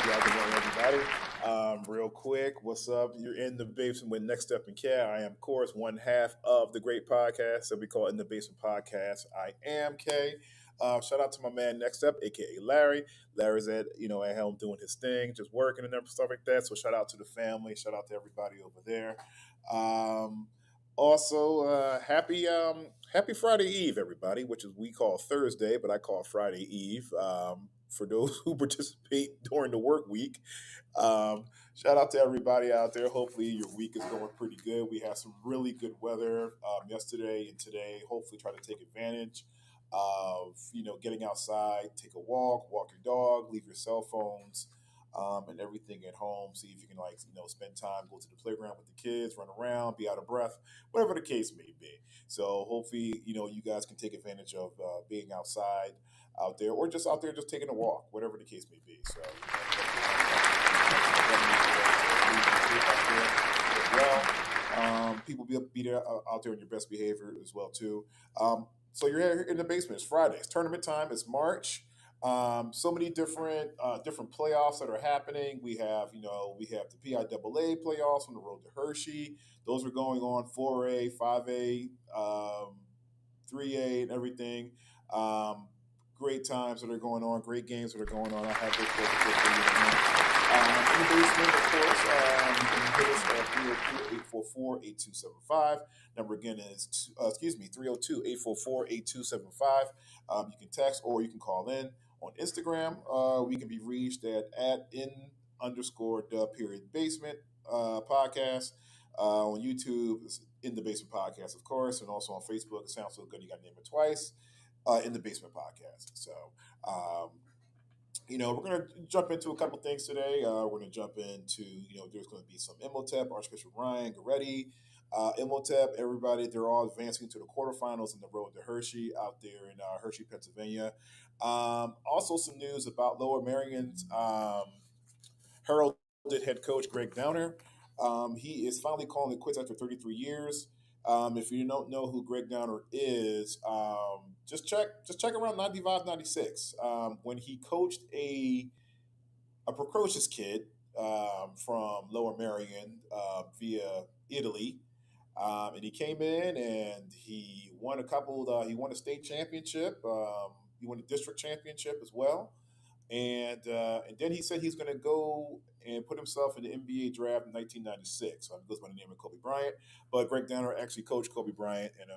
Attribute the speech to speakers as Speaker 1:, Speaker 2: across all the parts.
Speaker 1: Yeah, good morning, everybody. Real quick, what's up? You're in the basement with Next Step and Care. I am, of course, one half of the great podcast that we call In the Basement Podcast. I am Kay. Shout out to my man Next Step, aka Larry. Larry's at home doing his thing, just working and stuff like that. So shout out to the family. Shout out to everybody over there. Um, happy Friday Eve, everybody, which is we call Thursday, but I call Friday Eve. For those who participate during the work week. Shout out to everybody out there. Hopefully, your week is going pretty good. We had some really good weather yesterday and today. Hopefully, try to take advantage of getting outside, take a walk your dog, leave your cell phones. And everything at home. See if you can spend time, go to the playground with the kids, run around, be out of breath, whatever the case may be. So hopefully, you guys can take advantage of being outside out there or just out there just taking a walk, whatever the case may be. So people be there out there in your best behavior as well too. So you're here in the basement. It's Friday. It's tournament time. It's March. So many different playoffs that are happening. We have the PIAA playoffs on the road to Hershey. Those are going on 4A, 5A, 3A, and everything. Great times that are going on. Great games that are going on. I have this in the basement, of course. You can hit us at 302-844-8275. Number again is 302-844-8275. You can text or you can call in. On Instagram, we can be reached at in_the_basement podcast. On YouTube, it's In the Basement Podcast, of course, and also on Facebook. It sounds so good, you got to name it twice. In the Basement Podcast. So, we're going to jump into a couple things today. We're going to jump into, there's going to be some Imhotep, Archbishop Ryan, Goretti, Imhotep, everybody. They're all advancing to the quarterfinals in the road to Hershey out there in Hershey, Pennsylvania. Also, some news about Lower Marion's heralded head coach Greg Downer. He is finally calling it quits after 33 years. If you don't know who Greg Downer is, just check around 95, 96. When he coached a precocious kid from Lower Marion via Italy, and he came in and he won he won a state championship. He won a district championship as well. And then he said he's going to go and put himself in the NBA draft in 1996. So it goes by the name of Kobe Bryant. But Greg Downer actually coached Kobe Bryant and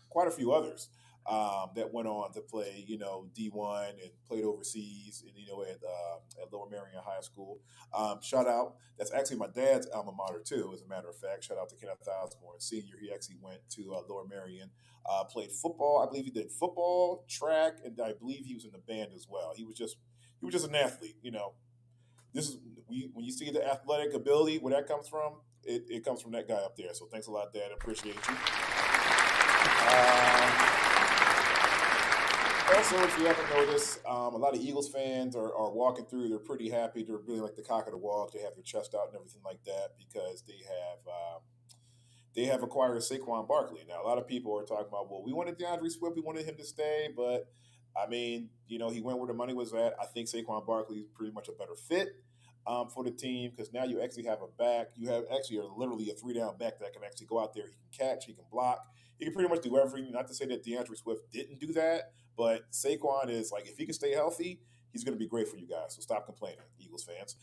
Speaker 1: quite a few others that went on to play, D1 and played overseas, and at Lower Marion High School. Shout out, that's actually my dad's alma mater too, as a matter of fact. Shout out to Kenneth Osborne, senior. He actually went to Lower Marion, played football. I believe he did football, track, and I believe he was in the band as well. He was just an athlete, This is when you see the athletic ability, where that comes from, it comes from that guy up there. So thanks a lot, Dad. I appreciate you. Also, if you haven't noticed, a lot of Eagles fans are walking through. They're pretty happy. They're really like the cock of the walk. They have their chest out and everything like that because they have acquired Saquon Barkley. Now, a lot of people are talking about, well, we wanted DeAndre Swift, we wanted him to stay, but I mean, he went where the money was at. I think Saquon Barkley is pretty much a better fit for the team because now you actually have a back. You have actually literally a 3-down back that can actually go out there. He can catch. He can block. He can pretty much do everything. Not to say that DeAndre Swift didn't do that, but Saquon is like, if he can stay healthy, he's going to be great for you guys. So stop complaining, Eagles fans.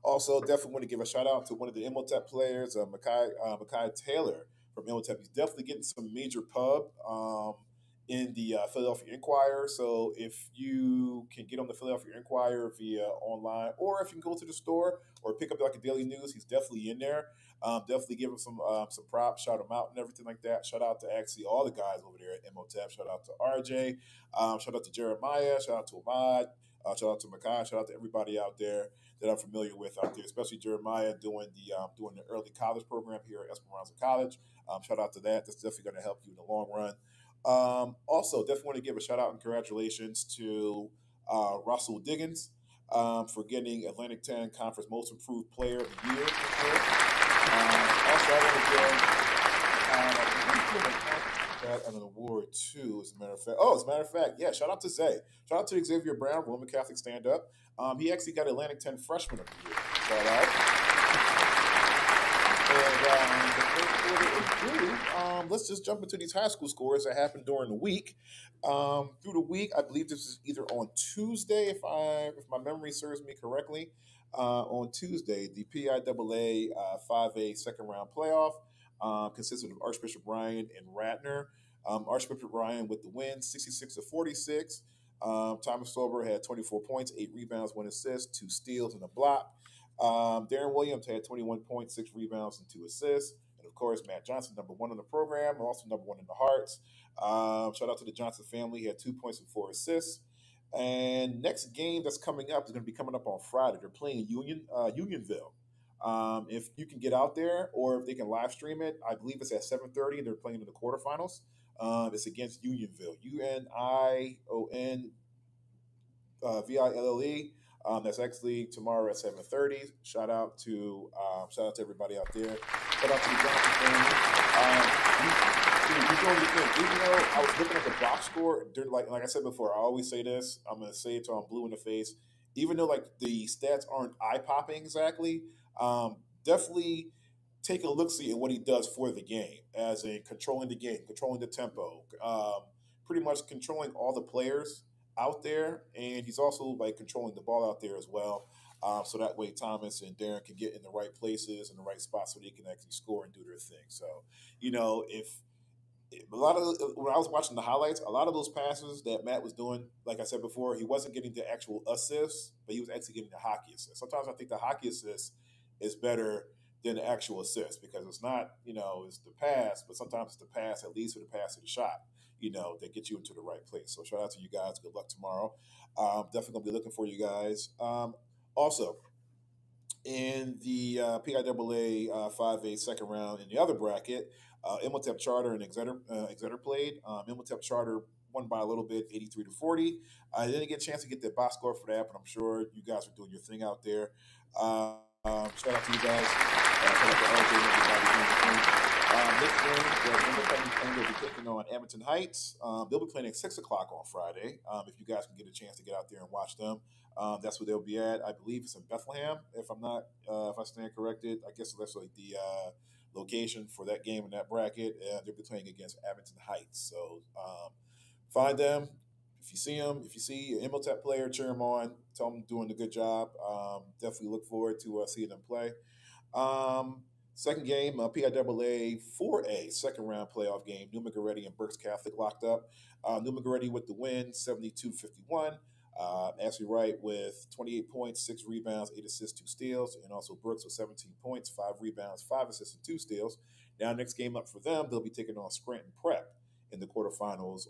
Speaker 1: Also, definitely want to give a shout out to one of the Imhotep players, Mekhi Taylor from Imhotep. He's definitely getting some major pub. In the Philadelphia Inquirer. So if you can get on the Philadelphia Inquirer via online, or if you can go to the store or pick up like a daily news, he's definitely in there. Definitely give him some props, shout him out and everything like that. Shout out to actually all the guys over there at Imhotep. Shout out to RJ. Shout out to Jeremiah. Shout out to Ahmad. Shout out to Makai. Shout out to everybody out there that I'm familiar with out there, especially Jeremiah doing the early college program here at Esperanza College. Shout out to that. That's definitely going to help you in the long run. Also, definitely want to give a shout out and congratulations to Russell Diggins for getting Atlantic 10 Conference Most Improved Player of the Year. Also, I want to give got an award too, as a matter of fact. Oh, as a matter of fact, yeah, shout out to Zay. Shout out to Xavier Brown, Roman Catholic stand up. He actually got Atlantic 10 Freshman of the Year. Shout out. And the first order of blue, let's just jump into these high school scores that happened during the week. Through the week, I believe this is either on Tuesday, if my memory serves me correctly. On Tuesday, the PIAA 5A second round playoff consisted of Archbishop Ryan and Ratner. Archbishop Ryan with the win, 66-46. Thomas Sober had 24 points, 8 rebounds, 1 assist, 2 steals, and a block. Darren Williams had 21 points, 6 rebounds, and 2 assists. And of course, Matt Johnson, #1 in the program, also #1 in the hearts. Shout out to the Johnson family. He had 2 points and 4 assists. And next game that's coming up is going to be coming up on Friday. They're playing Unionville. If you can get out there, or if they can live stream it, I believe it's at 7:30. They're playing in the quarterfinals. It's against Unionville, Ville. That's actually tomorrow at 7:30. Shout out to everybody out there. Shout out to the Johnson family. You doing your thing. Even though I was looking at the box score, like I said before, I always say this. I'm gonna say it till I'm blue in the face. Even though like the stats aren't eye popping exactly, definitely take a look see at what he does for the game, as in controlling the game, controlling the tempo, pretty much controlling all the players out there, and he's also like controlling the ball out there as well. So that way Thomas and Darren can get in the right places and the right spots so they can actually score and do their thing. So, if a lot of when I was watching the highlights, a lot of those passes that Matt was doing, like I said before, he wasn't getting the actual assists, but he was actually getting the hockey assist. Sometimes I think the hockey assist is better than the actual assist, because it's not, it's the pass, but sometimes it's the pass that leads to the pass to the shot, that get you into the right place. So shout out to you guys. Good luck tomorrow. Definitely gonna be looking for you guys. Also, in the PIAA 5A second round in the other bracket, Imhotep Charter and Exeter played. Imhotep Charter won by a little bit, 83-40. I didn't get a chance to get the box score for that, but I'm sure you guys are doing your thing out there. Shout out to you guys. Shout out to RJ and everybody doing the thing. Next game, the independent team will be taking on Edmonton Heights. They'll be playing at 6 o'clock on Friday. If you guys can get a chance to get out there and watch them, that's where they'll be at. I believe it's in Bethlehem, if I stand corrected. I guess that's like the location for that game in that bracket. They'll be playing against Edmonton Heights. So find them. If you see them, if you see an Imhotep player, cheer them on. Tell them doing a good job. Definitely look forward to seeing them play. Second game, PIAA 4A second round playoff game. Newman Goretti and Berks Catholic locked up. Newman Goretti with the win, 72-51. Ashley Wright with 28 points, 6 rebounds, 8 assists, 2 steals, and also Brooks with 17 points, 5 rebounds, 5 assists, and 2 steals. Now, next game up for them, they'll be taking on Scranton Prep in the quarterfinals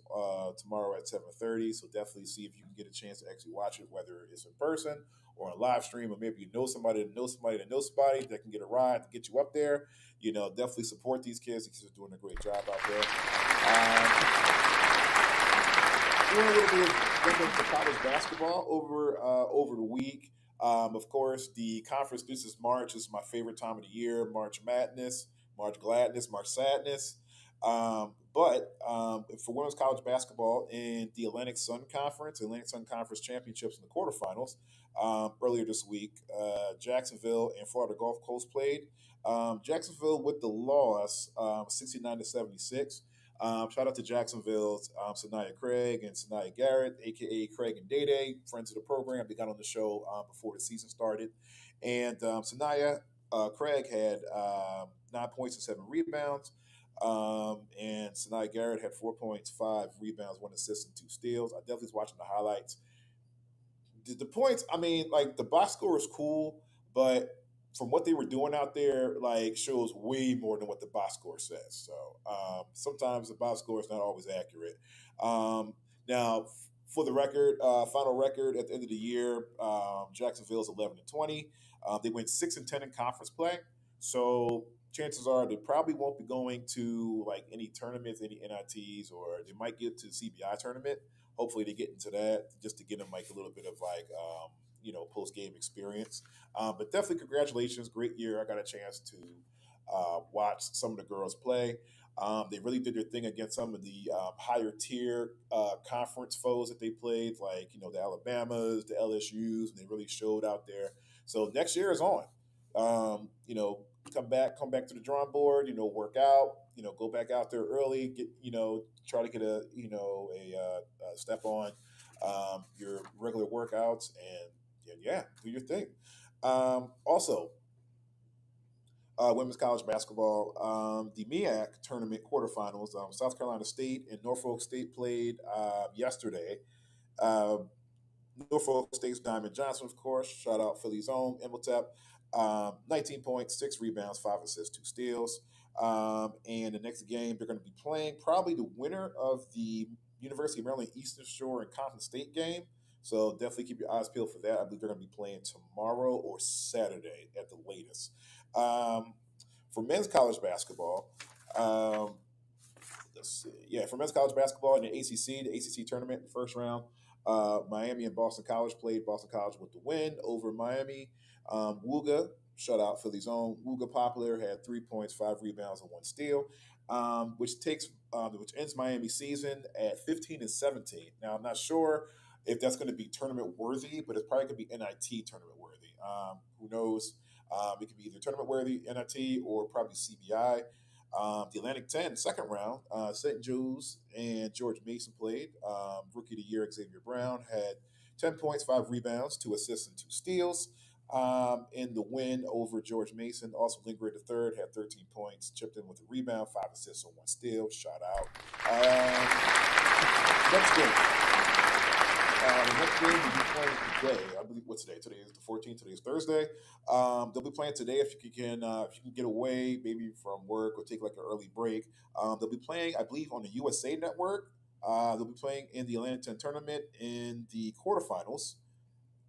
Speaker 1: tomorrow at 7:30. So definitely see if you can get a chance to actually watch it, whether it's in person or on live stream, or maybe you know somebody that knows somebody that knows somebody that can get a ride to get you up there. Definitely support these kids. These kids are doing a great job out there. Doing a little bit of college basketball over the week. Of course, the conference. This is March. This is my favorite time of the year. March Madness, March Gladness, March Sadness. But for women's college basketball in the Atlantic Sun Conference Championships in the quarterfinals, earlier this week, Jacksonville and Florida Gulf Coast played. Jacksonville with the loss, 69-76. Shout out to Jacksonville's Sanaya Craig and Sanaya Garrett, aka Craig and Day Day, friends of the program. They got on the show before the season started, and Sanaya Craig had 9 points and 7 rebounds. And Sanaya Garrett had 4 points, 5 rebounds, 1 assist, and 2 steals. I definitely was watching the highlights. The points, I mean, like the box score is cool, but from what they were doing out there, like shows way more than what the box score says. So sometimes the box score is not always accurate. Now, for the record, final record at the end of the year, Jacksonville's 11-20. They went 6-10 in conference play. So chances are they probably won't be going to like any tournaments, any NITs, or they might get to the CBI tournament. Hopefully they get into that just to get them like a little bit of like post game experience. But definitely congratulations, great year. I got a chance to watch some of the girls play. They really did their thing against some of the higher tier conference foes that they played, like the Alabamas, the LSU's, and they really showed out there. So next year is on. Come back to the drawing board. Work out. Go back out there early. Try to get a step on your regular workouts, and yeah, do your thing. Also, women's college basketball, the MEAC tournament quarterfinals. South Carolina State and Norfolk State played yesterday. Uh, Norfolk State's Diamond Johnson, of course. Shout out Philly's own Imhotep. 19 points, 6 rebounds, 5 assists, 2 steals. And the next game, they're going to be playing probably the winner of the University of Maryland Eastern Shore and Compton State game. So definitely keep your eyes peeled for that. I believe they're going to be playing tomorrow or Saturday at the latest. For men's college basketball, um, let's see. Yeah, for men's college basketball in the ACC tournament, the first round, Miami and Boston College played. Boston College with the win over Miami. Wooga, shout out Philly's own Wooga Popular, had 3 points, 5 rebounds, and 1 steal, which ends Miami's season at 15-17. Now, I'm not sure if that's going to be tournament worthy, but it's probably going to be NIT tournament worthy. Who knows? It could be either tournament worthy, NIT, or probably CBI. The Atlantic 10, second round, St. Jude's and George Mason played. Rookie of the Year Xavier Brown had 10 points, 5 rebounds, 2 assists, and 2 steals. In the win over George Mason, also Lingard III had 13 points, chipped in with a rebound, 5 assists, and 1 steal. Shout out. Next game. The next game will be playing today. I believe what's today? Today is the 14th. Today is Thursday. They'll be playing today if you can get away maybe from work or take like an early break. They'll be playing, I believe, on the USA Network. They'll be playing in the Atlantic 10 tournament in the quarterfinals,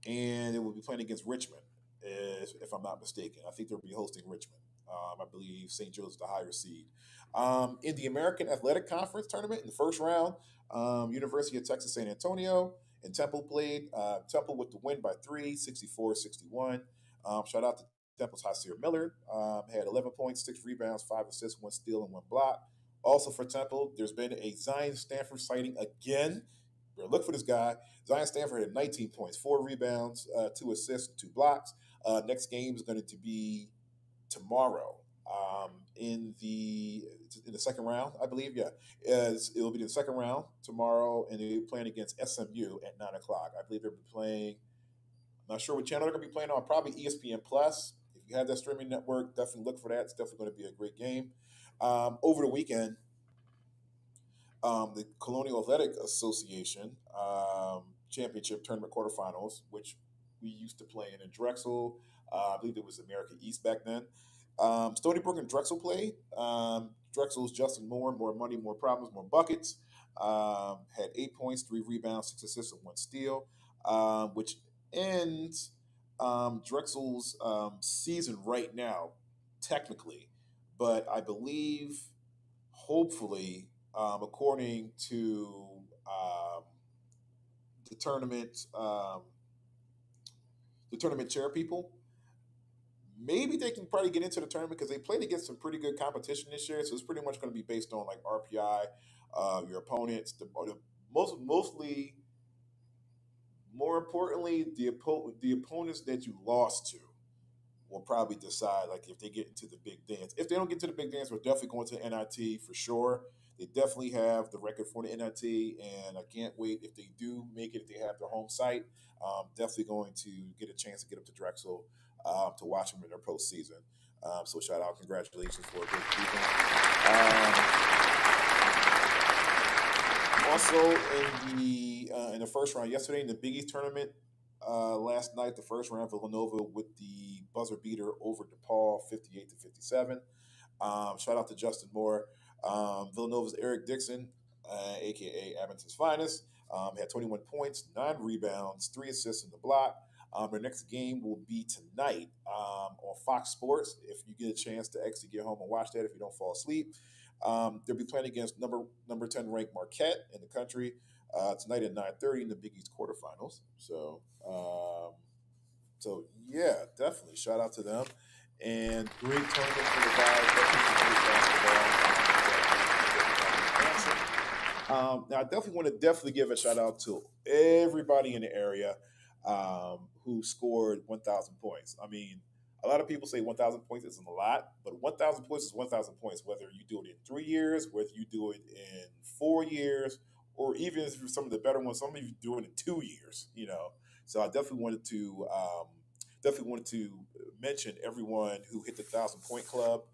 Speaker 1: and they will be playing against Richmond, if I'm not mistaken. I think they'll be hosting Richmond. I believe St. Joe's is the higher seed. In the American Athletic Conference tournament, in the first round, University of Texas San Antonio and Temple played. Temple with the win by 3, 64-61. Shout out to Temple's Hasir Miller. Had 11 points, 6 rebounds, 5 assists, 1 steal, and 1 block. Also for Temple, there's been a Zion Stanford sighting again. Look for this guy. Zion Stanford had 19 points, 4 rebounds, 2 assists, 2 blocks. Next game is going to be tomorrow in the second round, I believe. Yeah, it'll be the second round tomorrow, and they'll be playing against SMU at 9 o'clock. I believe they'll be playing. I'm not sure what channel they're going to be playing on. Probably ESPN Plus. If you have that streaming network, definitely look for that. It's definitely going to be a great game. Over the weekend, the Colonial Athletic Association championship tournament quarterfinals, which we used to play in Drexel. I believe it was America East back then. Stony Brook and Drexel played. Drexel's Justin Moore, more money, more problems, more buckets. Had 8 points, 3 rebounds, 6 assists, and 1 steal, which ends Drexel's season right now, technically. But I believe, hopefully, according to the tournament chair people, maybe they can probably get into the tournament because they played against some pretty good competition this year. So it's pretty much going to be based on like RPI, your opponents, mostly, more importantly, the opponents that you lost to will probably decide like if they get into the big dance. If they don't get to the big dance, we're definitely going to NIT for sure. They definitely have the record for the NIT, and I can't wait if they do make it. If they have their home site, definitely going to get a chance to get up to Drexel to watch them in their postseason. So shout out, congratulations for a good season. Also in the first round yesterday in the Big East tournament, last night, the first round, Villanova with the buzzer beater over DePaul, 58-57. Shout out to Justin Moore. Villanova's Eric Dixon, a.k.a. Abington's finest, had 21 points, 9 rebounds, 3 assists in the block. Their next game will be tonight on Fox Sports. If you get a chance to actually get home and watch that, if you don't fall asleep, they'll be playing against number 10 ranked Marquette in the country tonight at 9:30 in the Big East quarterfinals. So yeah, definitely shout out to them and great tournament for the guys. Definitely some great basketball. Now, I definitely want to definitely give a shout out to everybody in the area who scored 1,000 points. I mean, a lot of people say 1,000 points isn't a lot, but 1,000 points is 1,000 points, whether you do it in 3 years, whether you do it in 4 years, or even if some of the better ones, some of you do it in 2 years. So I definitely wanted to mention everyone who hit the 1,000 point club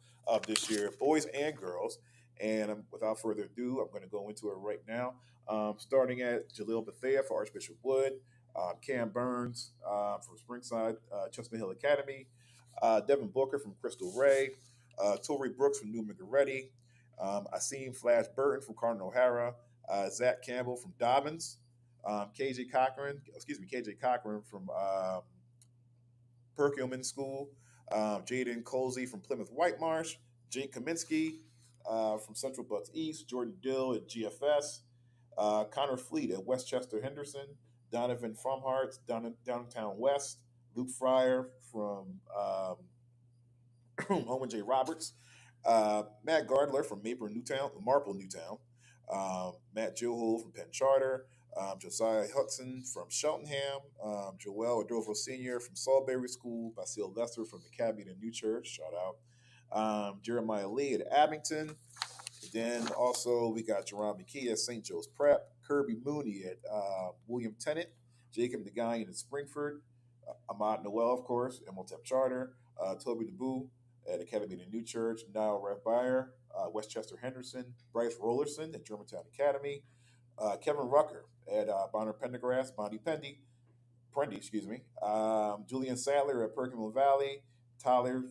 Speaker 1: this year, boys and girls. And without further ado, I'm going to go into it right now. Starting at Jaleel Bethea for Archbishop Wood, Cam Burns from Springside, Chestnut Hill Academy, Devin Booker from Crystal Ray, Torrey Brooks from New Goretti, Asim Flash Burton from Cardinal O'Hara, Zach Campbell from Dobbins, KJ Cochran from Perkiomen School, Jaden Colsey from Plymouth Whitemarsh, Jake Kaminsky from Central Bucks East, Jordan Dill at GFS, Connor Fleet at Westchester Henderson, Donovan Fromhartz, Downtown West, Luke Fryer from Owen J. Roberts, Matt Gardler from Marple Newtown, Matt Gilhole from Penn Charter, Josiah Hudson from Cheltenham, Joel Adolfo Sr. from Salisbury School, Basil Lester from Academy and New Church, shout out, Jeremiah Lee at Abington. Then also we got Jerome McKee at St. Joe's Prep, Kirby Mooney at William Tennant, Jacob DeGuyan at Springford, Ahmad Noel, of course, Emotep Charter, Toby DeBoo at Academy and New Church, Niall Rev Westchester Henderson, Bryce Rollerson at Germantown Academy, Kevin Rucker at Bonner Pendergrass, Prendy, excuse me, Julian Sadler at Perkins Valley, Tyler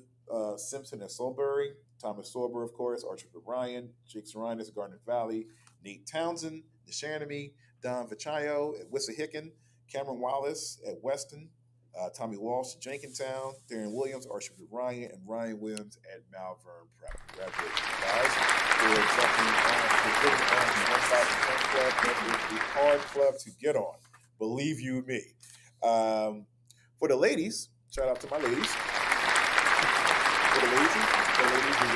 Speaker 1: Simpson at Sulbury, Thomas Sorber, of course, Archibald Ryan, Jake Sorinas at Garnet Valley, Nate Townsend, Neshanamy, Don Vachayo at Wissahickon, Cameron Wallace at Weston, Tommy Walsh, Jenkintown, Darren Williams, Archibald Ryan, and Ryan Williams at Malvern Prep. Congratulations, guys, for getting on the 1,000 club. That is a hard club to get on. Believe you me. For the ladies, shout out to my ladies. For the ladies, we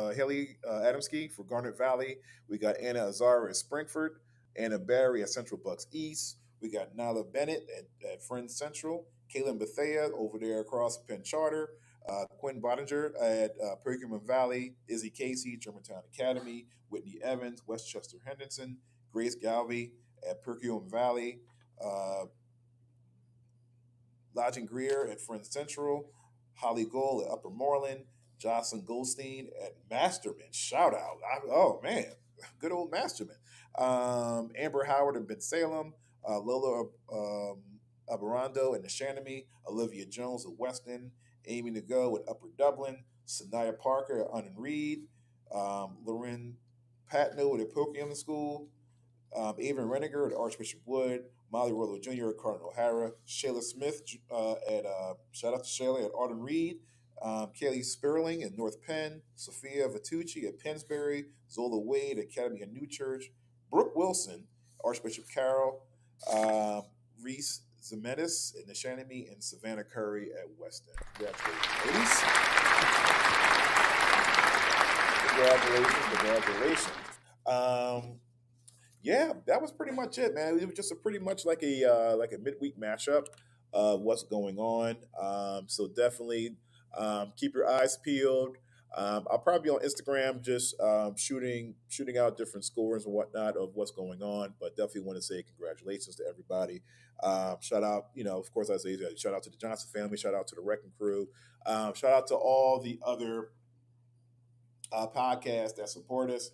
Speaker 1: got Haley Adamski for Garnet Valley. We got Anna Azar at Springford, Anna Barry at Central Bucks East. We got Nala Bennett at Friends Central, Kaylin Bethea over there across Penn Charter, Quinn Bottinger at Perkins Valley, Izzy Casey, Germantown Academy, Whitney Evans, Westchester Henderson, Grace Galvey at Perkins Valley, Lodging Greer at Friends Central, Holly Gold at Upper Moreland, Jocelyn Goldstein at Masterman. Shout out. Oh, man. Good old Masterman. Amber Howard at Ben Salem, Lola Aberrando at Neshanamy, Olivia Jones at Weston, Amy Nago at Upper Dublin, Sanaya Parker at Unnan Reed, Lauren Patno at Pokemon School, Avon Reniger at Archbishop Wood, Molly Rollo Jr. at Cardinal O'Hara, Shayla Smith at shout out to Shayla at Arden Reed, Kelly Sperling at North Penn, Sophia Vitucci at Pennsbury, Zola Wade at Academy of New Church, Brooke Wilson, Archbishop Carroll, Reese Zemetis at Neshanamy, and Savannah Curry at Weston. Congratulations, ladies. Congratulations. Yeah, that was pretty much it, man. It was just pretty much like a midweek mashup of what's going on. So definitely keep your eyes peeled. I'll probably be on Instagram just shooting out different scores and whatnot of what's going on. But definitely want to say congratulations to everybody. Shout out, of course, I say shout out to the Johnson family. Shout out to the Wrecking Crew. Shout out to all the other podcasts that support us.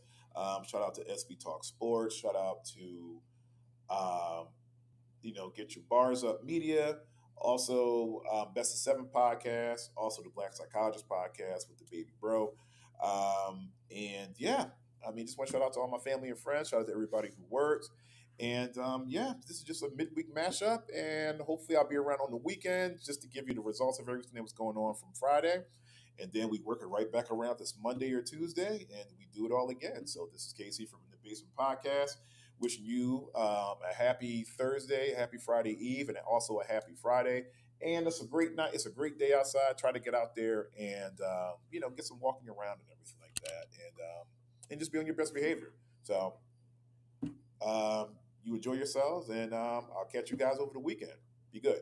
Speaker 1: Shout out to SB Talk Sports. Shout out to, Get Your Bars Up Media. Also, Best of Seven podcast. Also, the Black Psychologist podcast with the Baby Bro. And yeah, just want to shout out to all my family and friends. Shout out to everybody who works. And this is just a midweek mashup. And hopefully, I'll be around on the weekend just to give you the results of everything that was going on from Friday. And then we work it right back around this Monday or Tuesday, and we do it all again. So this is Casey from the Basement Podcast, wishing you a happy Thursday, happy Friday Eve, and also a happy Friday. And it's a great night. It's a great day outside. Try to get out there and, get some walking around and everything like that. And and just be on your best behavior. So you enjoy yourselves, and I'll catch you guys over the weekend. Be good.